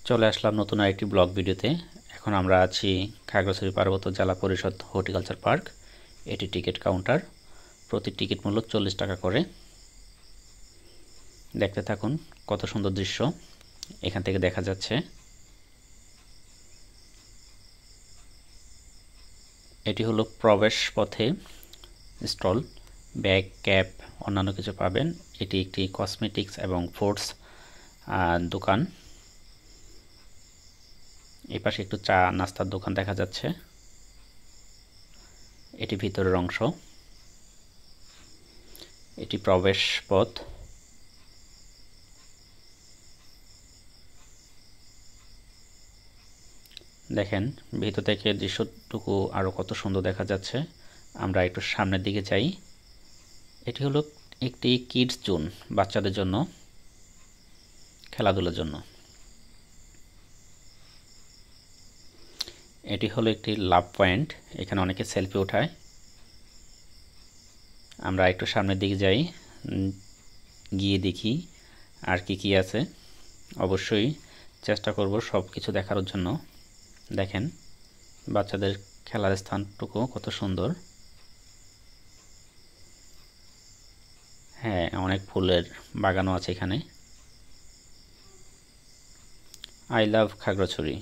চলে আসলাম নতুন আরেকটি ব্লগ ভিডিওতে। এখন আমরা আছি খাগড়াছড়ি পার্বত্য জেলা পরিষদ হর্টিকালচার পার্ক। এটি টিকিট কাউন্টার, প্রতি টিকিট মূল্য 40 টাকা করে। দেখতে থাকুন কত সুন্দর দৃশ্য এখান থেকে দেখা যাচ্ছে। এটি হলো প্রবেশ পথে স্টল, ব্যাগ, ক্যাপ, অন্যান্য কিছু পাবেন। এটি একটি কসমেটিক্স এবং ফুডস দোকান। এই পাশে একটু চা নাস্তার দোকান দেখা যাচ্ছে। এটি ভিতরের অংশ, এটি প্রবেশ পথ। দেখেন ভিতর থেকে দৃশ্যটুকু আরো কত সুন্দর দেখা যাচ্ছে। আমরা একটু সামনের দিকে যাই। এটি হলো একটি কিডস জোন, বাচ্চাদের জন্য খেলাধুলার জন্য। এটি হলো একটি লাভ পয়েন্ট, এখানে অনেকে সেলফি ওঠায়। আমরা একটু সামনের দিকে যাই, গিয়ে দেখি আর কি আছে। অবশ্যই চেষ্টা করব সব কিছু দেখার জন্য। দেখেন বাচ্চাদের খেলার স্থানটুকু কত সুন্দর। হ্যাঁ, অনেক ফুলের বাগানও আছে এখানে। আই লাভ খাগড়াছড়ি,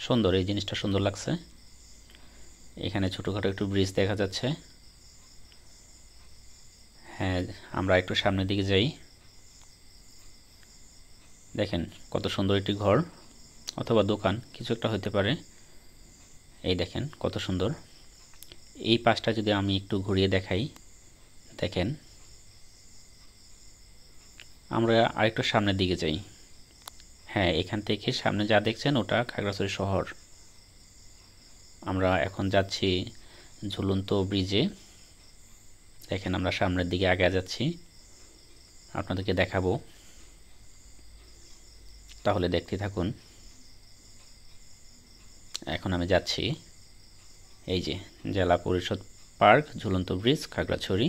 সুন্দর, এই জিনিসটা সুন্দর লাগছে। এখানে ছোটোখাটো একটু ব্রিজ দেখা যাচ্ছে। হ্যাঁ, আমরা একটু সামনের দিকে যাই। দেখেন কত সুন্দর একটি ঘর অথবা দোকান, কিছু একটা হতে পারে। এই দেখেন কত সুন্দর। এই পাশটা যদি আমি একটু ঘুরিয়ে দেখাই, দেখেন আমরা আরেকটু সামনের দিকে যাই। হ্যাঁ, এখান থেকে সামনে যা দেখছেন ওটা খাগড়াছড়ি শহর। আমরা এখন যাচ্ছি ঝুলন্ত ব্রিজে। দেখেন আমরা সামনের দিকে আগে যাচ্ছি, আপনাদেরকে দেখাবো, তাহলে দেখতে থাকুন। এখন আমি যাচ্ছি, এই যে জেলা পরিষদ পার্ক, ঝুলন্ত ব্রিজ, খাগড়াছড়ি।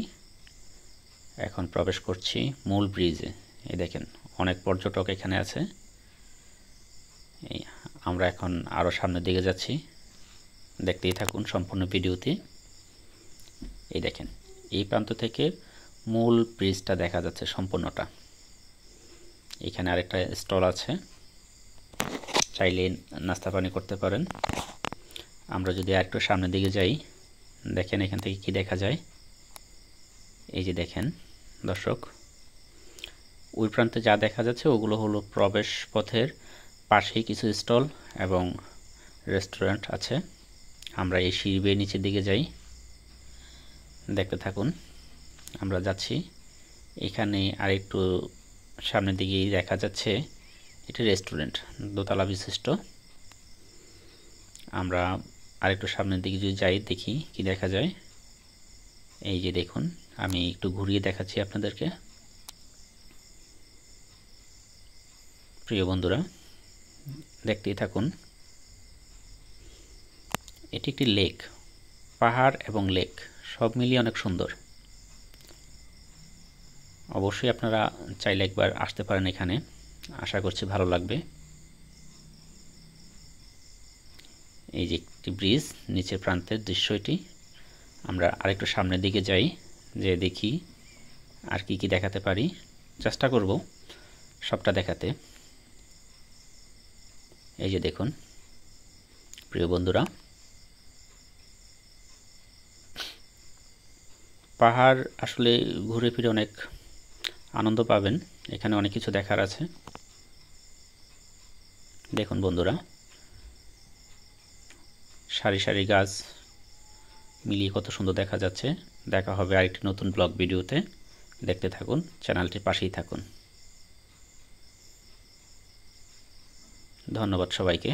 এখন প্রবেশ করছি মূল ব্রিজে। এই দেখেন অনেক পর্যটক এখানে আছে। এই আমরা এখন আরও সামনের দিকে যাচ্ছি, দেখতেই থাকুন সম্পূর্ণ ভিডিওতে। এই দেখেন এই প্রান্ত থেকে মূল ব্রিজটা দেখা যাচ্ছে সম্পূর্ণটা। এখানে আরেকটা স্টল আছে, চাইলে নাস্তা পানি করতে পারেন। আমরা যদি আরেকটু সামনের দিকে যাই, দেখেন এখান থেকে কি দেখা যায়। এই যে দেখেন দর্শক, ওই প্রান্তে যা দেখা যাচ্ছে ওগুলো হলো প্রবেশ পথের পাশেই কিছু স্টল এবং রেস্টুরেন্ট আছে। আমরা এই সিঁড়ি বেয়ে নিচের দিকে যাই, দেখতে থাকুন। আমরা যাচ্ছি, এখানে আরেকটু সামনের দিকেই দেখা যাচ্ছে এটি রেস্টুরেন্ট, দোতলা বিশিষ্ট। আমরা আরেকটু সামনের দিকে যদি যাই, দেখি কি দেখা যায়। এই যে দেখুন, আমি একটু ঘুরিয়ে দেখাচ্ছি আপনাদেরকে। প্রিয় বন্ধুরা দেখতেই থাকুন। এটি একটি লেক, পাহাড় এবং লেক সব মিলিয়ে অনেক সুন্দর। অবশ্যই আপনারা চাইলে একবার আসতে পারেন এখানে, আশা করছি ভালো লাগবে। এই যে একটি ব্রিজ, নিচের প্রান্তের দৃশ্য এটি। আমরা আরেকটু সামনের দিকে যাই, যে দেখি আর কি দেখাতে পারি। চেষ্টা করব সবটা দেখাতে। এই যে দেখুন প্রিয় বন্ধুরা, পাহাড় আসলে ঘুরে ফিরে অনেক আনন্দ পাবেন। এখানে অনেক কিছু দেখার আছে। দেখুন বন্ধুরা, সারি সারি গাছ মিলিয়ে কত সুন্দর দেখা যাচ্ছে। দেখা হবে আরেকটি নতুন ব্লগ ভিডিওতে, দেখতে থাকুন, চ্যানেলটির পাশেই থাকুন। ধন্যবাদ সবাইকে।